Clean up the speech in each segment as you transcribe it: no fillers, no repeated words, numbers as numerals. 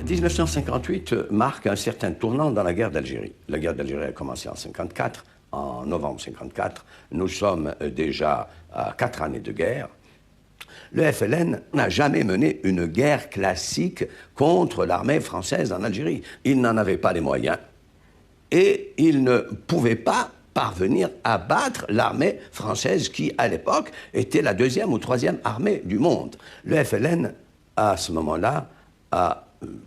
1958 marque un certain tournant dans la guerre d'Algérie. La guerre d'Algérie a commencé en 1954. En novembre 1954, nous sommes déjà à 4 années de guerre. Le FLN n'a jamais mené une guerre classique contre l'armée française en Algérie. Il n'en avait pas les moyens et il ne pouvait pas parvenir à battre l'armée française qui, à l'époque, était la 2e ou 3e armée du monde. Le FLN, à ce moment-là, a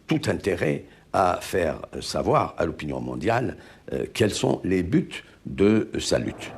tout intérêt à faire savoir à l'opinion mondiale quels sont les buts de sa lutte.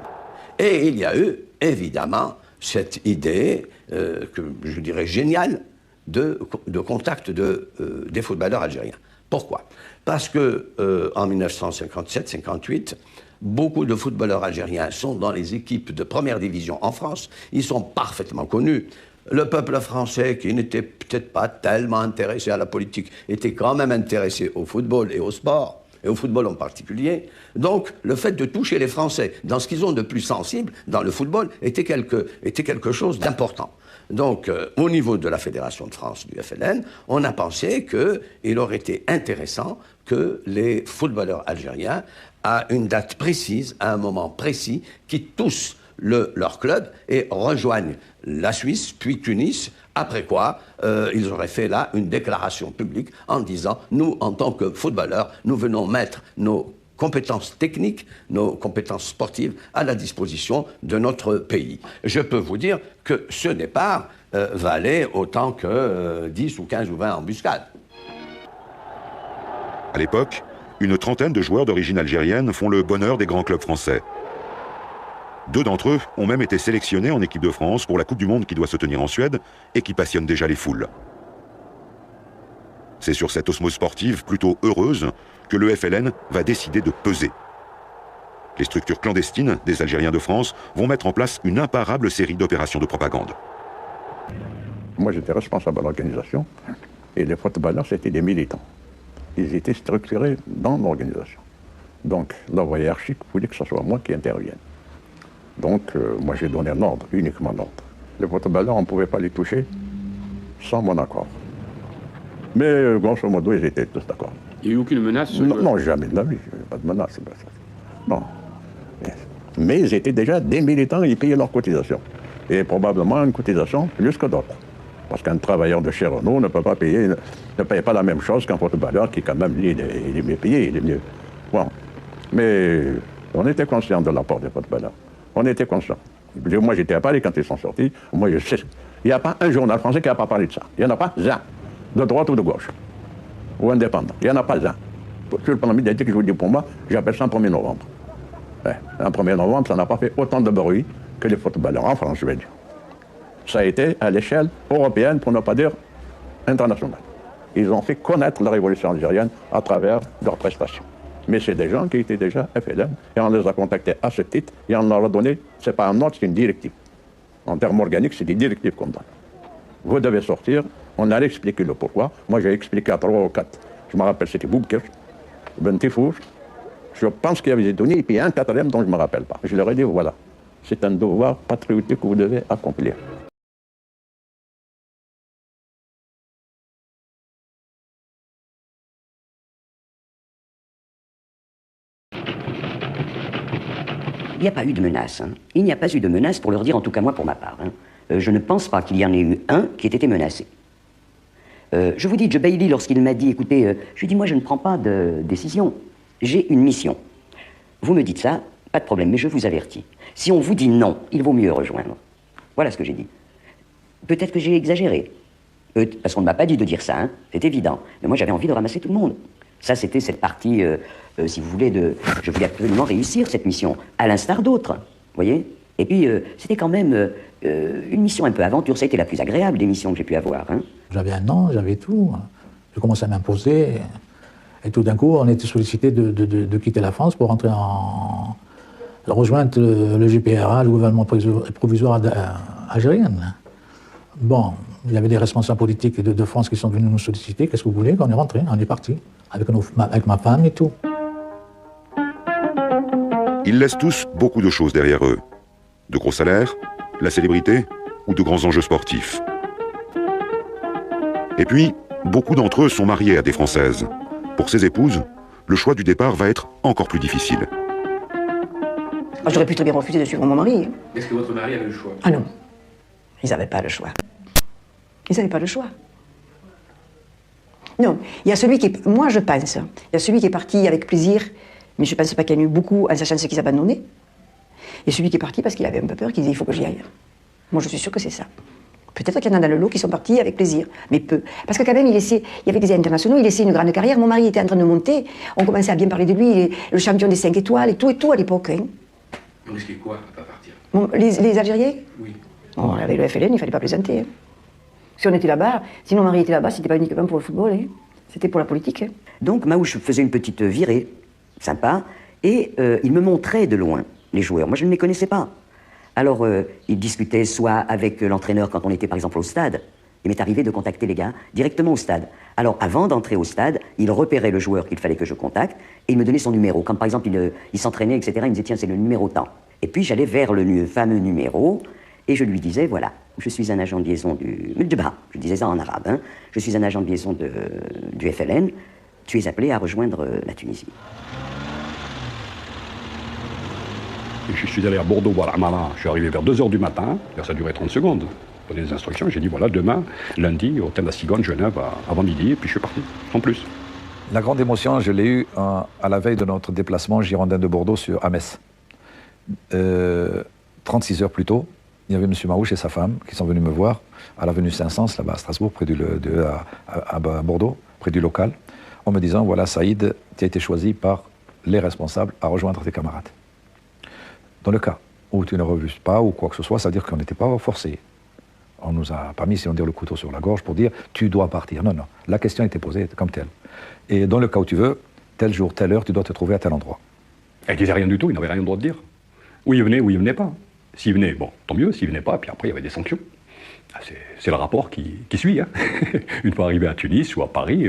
Et il y a eu, évidemment, cette idée, que je dirais géniale, de contact des footballeurs algériens. Pourquoi? Parce que en 1957-58, beaucoup de footballeurs algériens sont dans les équipes de première division en France. Ils sont parfaitement connus. Le peuple français, qui n'était peut-être pas tellement intéressé à la politique, était quand même intéressé au football et au sport, et au football en particulier. Donc, le fait de toucher les Français dans ce qu'ils ont de plus sensible, dans le football, était quelque chose d'important. Donc, au niveau de la Fédération de France du FLN, on a pensé qu'il aurait été intéressant que les footballeurs algériens, à une date précise, à un moment précis, quittent tous leur club et rejoignent la Suisse, puis Tunis, après quoi ils auraient fait là une déclaration publique en disant « Nous, en tant que footballeurs, nous venons mettre nos compétences techniques, nos compétences sportives à la disposition de notre pays. » Je peux vous dire que ce départ valait autant que 10 ou 15 ou 20 embuscades. À l'époque, une trentaine de joueurs d'origine algérienne font le bonheur des grands clubs français. 2 d'entre eux ont même été sélectionnés en équipe de France pour la Coupe du Monde qui doit se tenir en Suède et qui passionne déjà les foules. C'est sur cette osmose sportive plutôt heureuse que le FLN va décider de peser. Les structures clandestines des Algériens de France vont mettre en place une imparable série d'opérations de propagande. Moi, j'étais responsable de l'organisation et les footballeurs, c'était des militants. Ils étaient structurés dans l'organisation. Donc, l'envoyé hiérarchique voulait que ce soit moi qui intervienne. Donc, moi, j'ai donné un ordre, uniquement l'ordre. Les footballeurs, on ne pouvait pas les toucher sans mon accord. Mais, grosso modo, ils étaient tous d'accord. Il n'y a eu aucune menace? Non, jamais de la vie. Pas de menace. Non. Mais ils étaient déjà des militants, ils payaient leur cotisation. Et probablement une cotisation plus que d'autres. Parce qu'un travailleur de chez Renault ne peut pas payer, ne paye pas la même chose qu'un footballeur qui, quand même, lui, il est mieux payé, il est mieux. Bon. Mais on était conscient de l'apport des footballeurs. On était conscient. Moi, j'étais à Paris quand ils sont sortis. Moi, je sais. Il n'y a pas un journal français qui n'a pas parlé de ça. Il n'y en a pas un. De droite ou de gauche. Ou indépendant. Il n'y en a pas un. Sur le plan médiatique, je vous dis pour moi, j'appelle ça un 1er novembre. Ouais. Un 1er novembre, ça n'a pas fait autant de bruit que les footballeurs en France, je vais dire. Ça a été à l'échelle européenne, pour ne pas dire internationale. Ils ont fait connaître la révolution algérienne à travers leurs prestations. Mais c'est des gens qui étaient déjà FLN et on les a contactés à ce titre et on leur a donné, c'est pas un ordre, c'est une directive. En termes organiques, c'est des directives qu'on donne. Vous devez sortir, on allait expliquer le pourquoi. Moi, j'ai expliqué à 3 ou 4. Je me rappelle, c'était Boubkir, Ben Tifour, je pense qu'il y avait des données, et puis un 4e dont je ne me rappelle pas. Je leur ai dit, voilà, c'est un devoir patriotique que vous devez accomplir. Il n'y a pas eu de menace. Il n'y a pas eu de menace, pour leur dire, en tout cas moi pour ma part. Je ne pense pas qu'il y en ait eu un qui ait été menacé. Je vous dis, Joe Bailey, lorsqu'il m'a dit, écoutez, je lui ai dit, moi je ne prends pas de décision, j'ai une mission. Vous me dites ça, pas de problème, mais je vous avertis. Si on vous dit non, il vaut mieux rejoindre. Voilà ce que j'ai dit. Peut-être que j'ai exagéré, parce qu'on ne m'a pas dit de dire ça, c'est évident. Mais moi j'avais envie de ramasser tout le monde. Ça, c'était cette partie, si vous voulez, je voulais absolument réussir cette mission, à l'instar d'autres, vous voyez. Et puis, c'était quand même une mission un peu aventure. Ça a été la plus agréable des missions que j'ai pu avoir. J'avais un an, j'avais tout. Je commençais à m'imposer. Et tout d'un coup, on était sollicité de quitter la France pour rentrer rejoindre le GPRA, le gouvernement provisoire algérien. Bon, il y avait des responsables politiques de France qui sont venus nous solliciter. Qu'est-ce que vous voulez? On est rentré, on est parti. Avec ma femme et tout. Ils laissent tous beaucoup de choses derrière eux. De gros salaires, la célébrité ou de grands enjeux sportifs. Et puis, Beaucoup d'entre eux sont mariés à des Françaises. Pour ces épouses, le choix du départ va être encore plus difficile. J'aurais pu très bien refuser de suivre mon mari. Est-ce que votre mari avait le choix? Ah non, ils n'avaient pas le choix. Ils n'avaient pas le choix. Non, il y a celui qui est... Moi, je pense, il y a celui qui est parti avec plaisir, mais je ne pense pas qu'il y en a eu beaucoup en sachant ce qu'ils abandonnaient. Et celui qui est parti parce qu'il avait un peu peur, qu'il disait il faut que j'y aille. Moi, je suis sûre que c'est ça. Peut-être qu'il y en a dans le lot qui sont partis avec plaisir, mais peu. Parce que quand même, il y avait des internationaux, il laissait une grande carrière. Mon mari était en train de monter, on commençait à bien parler de lui, il est le champion des 5 étoiles et tout à l'époque. Hein. On risquait quoi à pas partir? Bon, les Algériens? Oui. Oh, avec le FLN, il ne fallait pas plaisanter. Hein. Si on était là-bas, si mon mari était là-bas, c'était pas uniquement pour le football, hein. C'était pour la politique. Hein. Donc Maouche faisait une petite virée, sympa, et il me montrait de loin les joueurs. Moi, je ne les connaissais pas. Alors, il discutait soit avec l'entraîneur quand on était par exemple au stade. Il m'est arrivé de contacter les gars directement au stade. Alors, avant d'entrer au stade, il repérait le joueur qu'il fallait que je contacte et il me donnait son numéro. Quand par exemple il s'entraînait, etc., il me disait tiens, c'est le numéro tant. Et puis j'allais vers le fameux numéro et je lui disais voilà, je suis un agent de liaison du Djebra. Je disais ça en arabe. Hein. Je suis un agent de liaison du FLN. Tu es appelé à rejoindre la Tunisie. Et je suis allé à Bordeaux voir Amara. Je suis arrivé vers 2h du matin. Ça a duré 30 secondes. J'ai donné des instructions. J'ai dit voilà, demain, lundi, au hôtel de la Cigogne, Genève, avant midi. Et puis je suis parti, sans plus. La grande émotion, je l'ai eue à la veille de notre déplacement girondin de Bordeaux à Metz. 36 heures plus tôt, il y avait M. Maouche et sa femme qui sont venus me voir à l'avenue Saint-Saëns, là-bas à Strasbourg, à Bordeaux, près du local, en me disant voilà, Saïd, tu as été choisi par les responsables à rejoindre tes camarades. Dans le cas où tu ne refuses pas ou quoi que ce soit, ça veut dire qu'on n'était pas forcé. On nous a pas mis, si on dit, le couteau sur la gorge pour dire tu dois partir. Non, non. La question était posée comme telle. Et dans le cas où tu veux, tel jour, telle heure, tu dois te trouver à tel endroit. Il ne disait rien du tout, il n'avait rien le droit de dire. Où il venait, où il venait pas. S'il venait, bon, tant mieux, s'il venait pas, puis après il y avait des sanctions. C'est le rapport qui suit. Hein. Une fois arrivé à Tunis ou à Paris,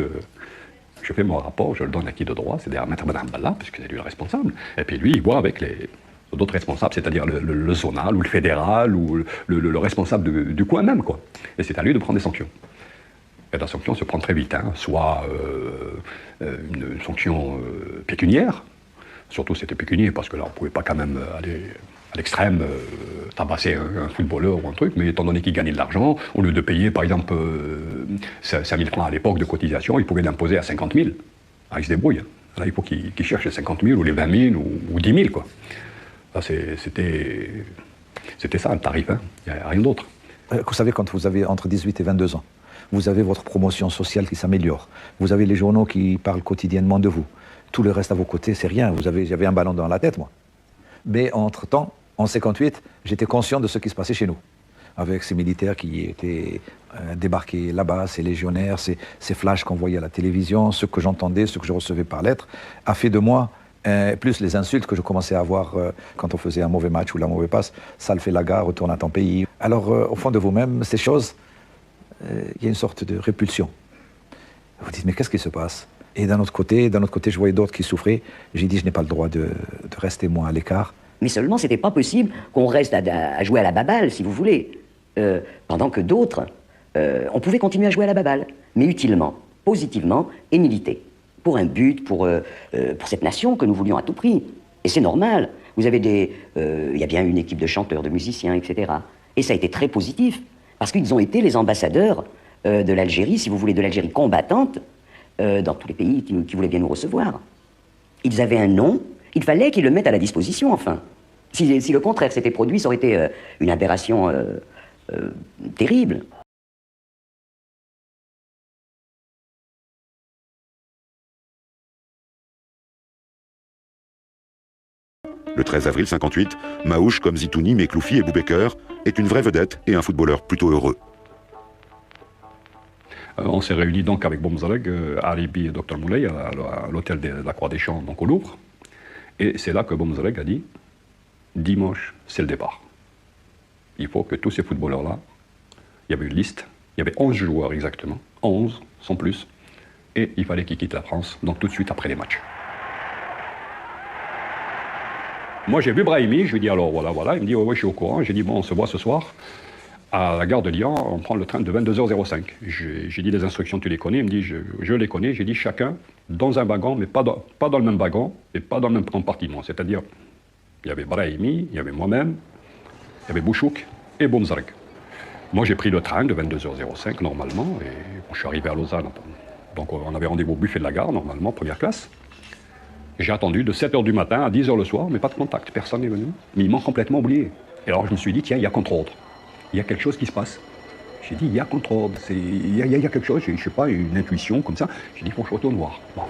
je fais mon rapport, je le donne à qui de droit, c'est-à-dire à Maître Madame Balla, puisque c'est lui le responsable. Et puis lui, il voit avec d'autres responsables, c'est-à-dire le zonal ou le fédéral ou le responsable du coin même, quoi. Et c'est à lui de prendre des sanctions. Et la sanction se prend très vite, hein. Soit une sanction pécuniaire, surtout c'était pécunier, parce que là on ne pouvait pas quand même aller à l'extrême, tabasser un footballeur ou un truc, mais étant donné qu'il gagnait de l'argent, au lieu de payer par exemple 5 000 francs à l'époque de cotisation, il pouvait l'imposer à 50 000. Ah, il se débrouille. Hein. Là il faut qu'il cherche les 50 000 ou les 20 000 ou 10 000, quoi. C'était ça le tarif, hein. Il n'y a rien d'autre. Vous savez, quand vous avez entre 18 et 22 ans, vous avez votre promotion sociale qui s'améliore. Vous avez les journaux qui parlent quotidiennement de vous. Tout le reste à vos côtés, c'est rien. J'avais un ballon dans la tête, moi. Mais entre-temps, en 58, j'étais conscient de ce qui se passait chez nous. Avec ces militaires qui étaient débarqués là-bas, ces légionnaires, ces flashs qu'on voyait à la télévision, ce que j'entendais, ce que je recevais par lettre, a fait de moi... plus les insultes que je commençais à avoir quand on faisait un mauvais match ou la mauvaise passe, ça le fait la gare, retourne à ton pays. Alors, au fond de vous-même, ces choses, il y a une sorte de répulsion. Vous dites, mais qu'est-ce qui se passe? Et d'un autre côté, je voyais d'autres qui souffraient. J'ai dit, je n'ai pas le droit de rester, moi, à l'écart. Mais seulement, c'était pas possible qu'on reste à jouer à la baballe, si vous voulez. Pendant que d'autres, on pouvait continuer à jouer à la baballe, mais utilement, positivement et militer. Pour un but, pour cette nation que nous voulions à tout prix. Et c'est normal. Vous avez il y a bien une équipe de chanteurs, de musiciens, etc. Et ça a été très positif, parce qu'ils ont été les ambassadeurs de l'Algérie, si vous voulez, de l'Algérie combattante, dans tous les pays qui voulaient bien nous recevoir. Ils avaient un nom, il fallait qu'ils le mettent à la disposition, enfin. Si le contraire s'était produit, ça aurait été une aberration terrible. Le 13 avril 58, Maouche, comme Zitouni, Mekloufi et Boubaker, est une vraie vedette et un footballeur plutôt heureux. On s'est réunis donc avec Bomzaleg, Alibi et Dr Moulay à l'hôtel de la Croix des Champs, donc au Louvre. Et c'est là que Bomzaleg a dit « Dimanche, c'est le départ. Il faut que tous ces footballeurs-là, il y avait une liste, il y avait 11 joueurs exactement, 11 sans plus, et il fallait qu'ils quittent la France, donc tout de suite après les matchs. » Moi, j'ai vu Brahimi, je lui ai dit alors voilà, il me dit ouais, je suis au courant. J'ai dit bon, on se voit ce soir. À la gare de Lyon, on prend le train de 22h05. J'ai dit les instructions, tu les connais? Il me dit, je les connais. J'ai dit chacun dans un wagon, mais pas dans le même wagon et pas dans le même compartiment. C'est-à-dire, il y avait Brahimi, il y avait moi-même, il y avait Bouchouk et Boumzarek. Moi, j'ai pris le train de 22h05 normalement et je suis arrivé à Lausanne. Donc, on avait rendez-vous au buffet de la gare, normalement, première classe. J'ai attendu de 7h du matin à 10h le soir, mais pas de contact. Personne n'est venu. Mais ils m'ont complètement oublié. Et alors, je me suis dit, tiens, il y a contre-ordre. Il y a quelque chose qui se passe. J'ai dit, il y a contre-ordre, il y a quelque chose, je sais pas, une intuition comme ça. J'ai dit, il faut que je retourne voir. Bon.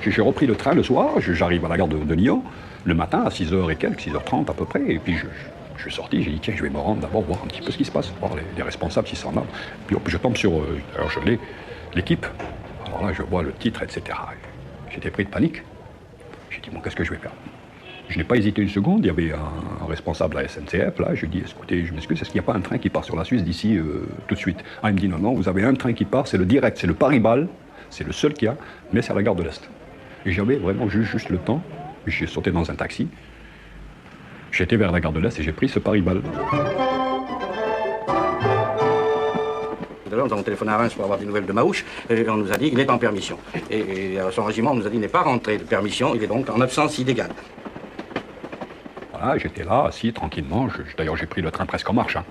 J'ai repris le train le soir, j'arrive à la gare de Lyon, le matin à 6h et quelques, 6h30 à peu près, et puis je suis sorti, j'ai dit, tiens, je vais me rendre d'abord, voir un petit peu ce qui se passe, voir les responsables s'ils sont là. Puis je tombe sur, alors je l'ai, l'équipe. Alors là, je vois le titre, etc. J'étais pris de panique. J'ai dit, bon, qu'est-ce que je vais faire? Je n'ai pas hésité une seconde, il y avait un responsable à la SNCF, là, je lui ai dit, écoutez, je m'excuse, est-ce qu'il n'y a pas un train qui part sur la Suisse d'ici tout de suite? Ah, il me dit, non, vous avez un train qui part, c'est le direct, c'est le Paris-Bâle, c'est le seul qu'il y a, mais c'est à la gare de l'Est. Et j'avais vraiment juste le temps, j'ai sauté dans un taxi, j'étais vers la gare de l'Est et j'ai pris ce Paris-Bâle. Tout à l'heure, nous avons téléphoné à Reims pour avoir des nouvelles de Maouche, et on nous a dit qu'il est en permission. Et son régiment nous a dit qu'il n'est pas rentré de permission, il est donc en absence illégale. Voilà, j'étais là, assis tranquillement. D'ailleurs, j'ai pris le train presque en marche. Hein.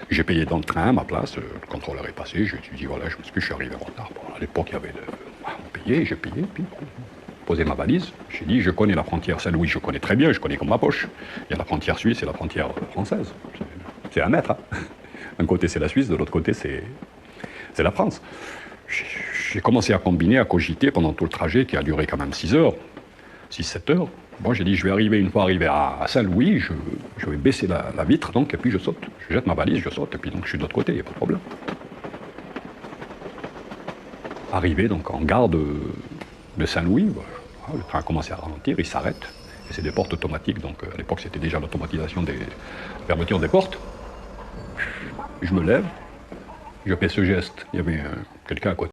J'ai payé dans le train, ma place, le contrôleur est passé, je lui ai dit, voilà, je m'excuse, je suis arrivé en retard. Bon, à l'époque, il y avait on payait, j'ai payé, puis posé ma valise. J'ai dit, je connais la frontière Saint-Louis, je connais très bien, je connais comme ma poche. Il y a la frontière suisse et la frontière française. C'est 1 mètre. Hein. D'un côté, c'est la Suisse, de l'autre côté, c'est la France. J'ai commencé à combiner, à cogiter pendant tout le trajet qui a duré quand même 6 heures, 6-7 heures. Bon, j'ai dit, je vais arriver, une fois arrivé à Saint-Louis, je vais baisser la vitre, donc, et puis je saute. Je jette ma valise, je saute, et puis donc je suis de l'autre côté, il n'y a pas de problème. Arrivé donc en gare de Saint-Louis, le train a commencé à ralentir, il s'arrête, et c'est des portes automatiques, donc à l'époque c'était déjà l'automatisation des fermetures des portes. Je me lève, je fais ce geste, il y avait quelqu'un à côté.